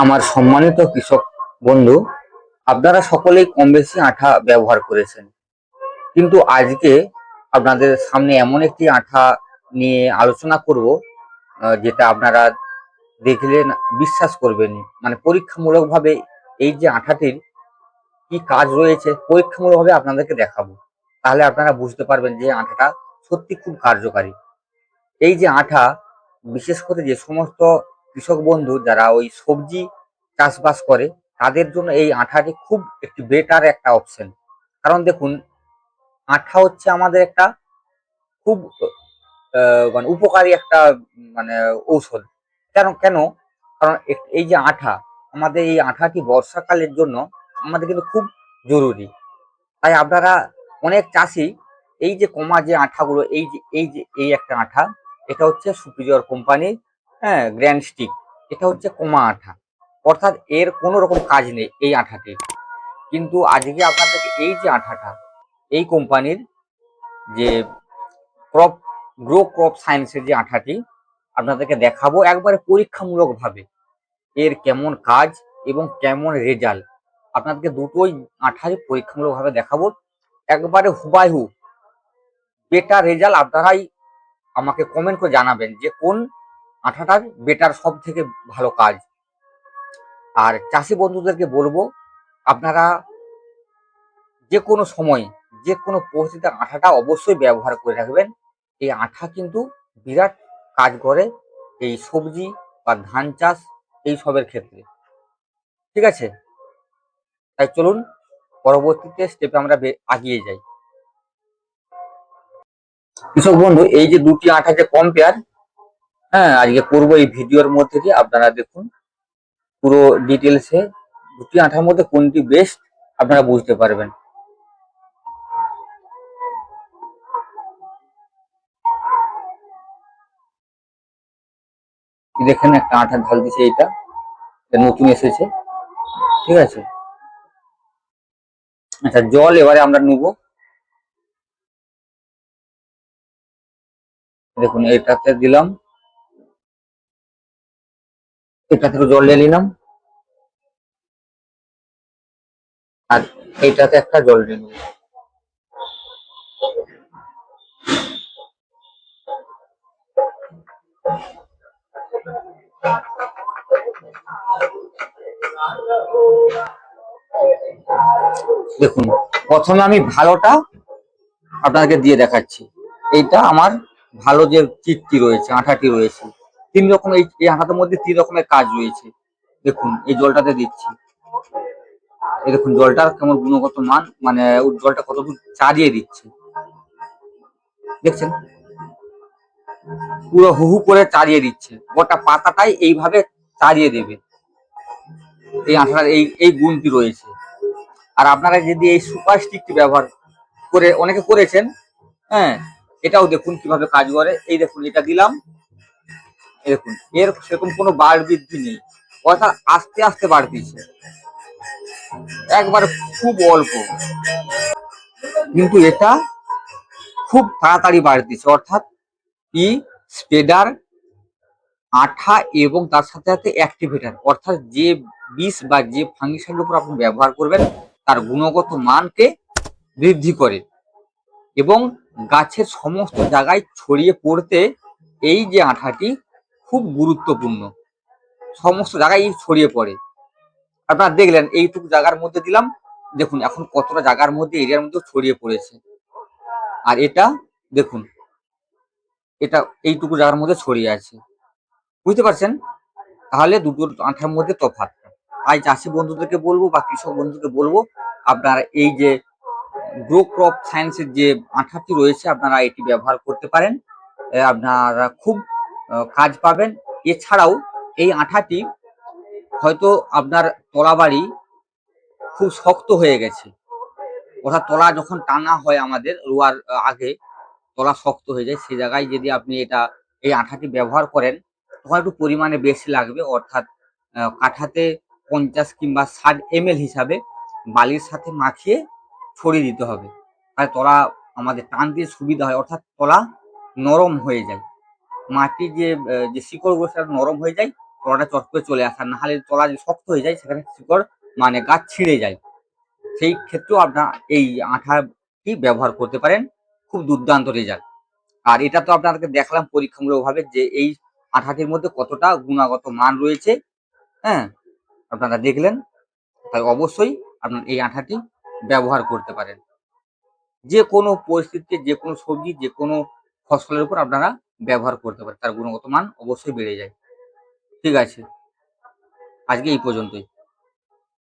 আমার সম্মানিত কৃষক বন্ধু, আপনারা সকলেই কম বেশি আঠা ব্যবহার করেছেন, কিন্তু আজকে আপনাদের সামনে এমন একটি আঠা নিয়ে আলোচনা করব, যেটা আপনারা দেখলে বিশ্বাস করবেন। মানে পরীক্ষামূলকভাবে এই যে আঠাটির কি কাজ রয়েছে পরীক্ষামূলকভাবে আপনাদেরকে দেখাবো। তাহলে আপনারা বুঝতে পারবেন যে আঠাটা সত্যি খুব কার্যকারী। এই যে আঠা, বিশেষ করে যে সমস্ত কৃষক বন্ধু যারা ওই সবজি চাষবাস করে, তাদের জন্য এই আঠাটি খুব একটি বেটার একটা অপশন। কারণ দেখুন, আঠা হচ্ছে আমাদের একটা খুব মানে উপকারী একটা মানে ঔষধ। কেন কেন কারণ এই যে আঠা, আমাদের এই আঠাটি বর্ষাকালের জন্য আমাদের কিন্তু খুব জরুরি। তাই আপনারা অনেক চাষি এই যে কমা যে আঠাগুলো, এই একটা আঠা, এটা হচ্ছে সুপিরিয়র কোম্পানির, হ্যাঁ, গ্র্যান্ড স্টিক। এটা হচ্ছে কমা আঠা, অর্থাৎ এর কোনো রকম কাজ নেই এই আঠাটির। কিন্তু আজকে আপনাদেরকে এই যে আঠাটা, এই কোম্পানির যে ক্রপ ক্রপ সায়েন্সের যে আঠাটি আপনাদেরকে দেখাবো একবারে পরীক্ষামূলকভাবে, এর কেমন কাজ এবং কেমন রেজাল্ট। আপনাদেরকে দুটোই আঠাই পরীক্ষামূলকভাবে দেখাবো, একবারে হুবাহু বেটার রেজাল্ট। আপনারাই আমাকে কমেন্ট করে জানাবেন যে কোন আঠাটার বেটার, সব থেকে ভালো কাজ। আর চাষি বন্ধুদেরকে বলবো, আপনারা যে কোনো সময় যে কোনো পরিস্থিতিতে আঠাটা অবশ্যই ব্যবহার করে রাখবেন। এই আঠা কিন্তু বিরাট কাজ করে এই সবজি বা ধান চাষ এই সবের ক্ষেত্রে। ঠিক আছে, তাই চলুন পরবর্তীতে স্টেপে আমরা আগিয়ে যাই। কৃষক বন্ধু, এই যে দুটি আঠা যে কম্পেয়ার, হ্যাঁ, আজকে করবো এই ভিডিওর মধ্যে দিয়ে। আপনারা দেখুন পুরো ডিটেলসে দুটি আঠার মধ্যে কোনটি বেস্ট আপনারা বুঝতে পারবেন। দেখেন একটা আঠা ঢাল দিছে, এটা নতুন এসেছে। ঠিক আছে, আচ্ছা, জল এবারে আমরা নেবো। দেখুন এটাতে দিলাম, এটা থেকে জল নিয়ে নিলাম, আর এইটাতে একটা জল নিয়ে নেবো। দেখুন, প্রথমে আমি ভালোটা আপনাদেরকে দিয়ে দেখাচ্ছি। এইটা আমার ভালো যে চিটটি রয়েছে, আঠাটি রয়েছে, তিন রকম, এই আঠাটার মধ্যে তিন রকমের কাজ রয়েছে। দেখুন এই জলটাতে দিচ্ছি, এই দেখুন জলটার কেমন গুণগত মান, মানে জলটা কতদূর চারিয়ে দিচ্ছে, দেখছেন পুরো হু হু করে চারিয়ে দিচ্ছে, গোটা পাতাটাই এইভাবে চারিয়ে দেবে। এই আঠাটার এই গুণটি রয়েছে। আর আপনারা যদি এই সুপার স্টিকটি ব্যবহার করে, অনেকে করেছেন, হ্যাঁ, এটাও দেখুন কিভাবে কাজ করে। এই দেখুন এটা দিলাম, এই দেখুন এর সেরকম কোনো বাড় বৃদ্ধি নেই, অর্থাৎ আস্তে আস্তে বাড়তিছে, একবার খুব অল্প, কিন্তু এটা খুব তাড়াতাড়ি বাড়তিছে। অর্থাৎ ই স্প্রেডার, আঠা এবং তার সাথে সাথে অ্যাক্টিভেটার, অর্থাৎ যে বিষ বা যে ফাঙ্গিসাইডের উপর আপনি ব্যবহার করবেন তার গুণগত মানকে বৃদ্ধি করে এবং গাছের সমস্ত জায়গায় ছড়িয়ে পড়তে এই যে আঠাটি খুব গুরুত্বপূর্ণ। সমস্ত জায়গায় ছড়িয়ে পড়ে। আপনারা দেখলেন এইটুকু জায়গার মধ্যে দিলাম, দেখুন এখন কতটা জায়গার মধ্যে, এরিয়ার মধ্যে ছড়িয়ে পড়েছে। আর এটা দেখুন, এটা এইটুকু জায়গার মধ্যে ছড়িয়ে আছে, বুঝতে পারছেন? তাহলে দুটোর আঠার মধ্যে তফাৎ। তাই চাষি বন্ধুদেরকে বলবো বা কৃষক বন্ধুদেরকে বলবো, আপনারা এই যে গ্রো ক্রপ সায়েন্সের যে আঠাটি রয়েছে আপনারা এটি ব্যবহার করতে পারেন, আপনারা খুব কাজ পাবেন। এছাড়াও এই আঠাটি হয়তো আপনার তলাবাড়ি খুব শক্ত হয়ে গেছে, অর্থাৎ তলা যখন টানা হয় আমাদের রোয়ার আগে তলা শক্ত হয়ে যায়, সেই জায়গায় যদি আপনি এই আঠাটি ব্যবহার করেন তখন একটু পরিমাণে বেশি লাগবে, অর্থাৎ কাঠাতে 50 কিংবা 60 ml হিসাবে বালির সাথে মাখিয়ে ছড়িয়ে দিতে হবে। তাই তলা আমাদের টানতে সুবিধা হয়, অর্থাৎ তলা নরম হয়ে যায়, মাটির যে শিকড়গুলো সেটা নরম হয়ে যায় তলাটা চট করে চলে আসে, আর না হলে তলা যদি শক্ত হয়ে যায় সেখানে শিকড় মানে গাছ ছিঁড়ে যায়। সেই ক্ষেত্রেও আপনারা এই আঠাটি ব্যবহার করতে পারেন, খুব দুর্দান্ত রেজাল্ট। আর এটা তো আপনাদেরকে দেখালাম পরীক্ষামূলকভাবে যে এই আঠাটির মধ্যে কতটা গুণগত মান রয়েছে। হ্যাঁ, আপনারা দেখলেন, তাই অবশ্যই আপনারা এই আঠাটি ব্যবহার করতে পারেন। যে কোনো পরিস্থিতিতে, যে কোনো সবজি, যে কোনো ফসলের উপর আপনারা ব্যবহার করতে পারেন, তার গুণগত মান অবশ্যই বেড়ে যায়। ঠিক আছে, আজকে এই পর্যন্তই।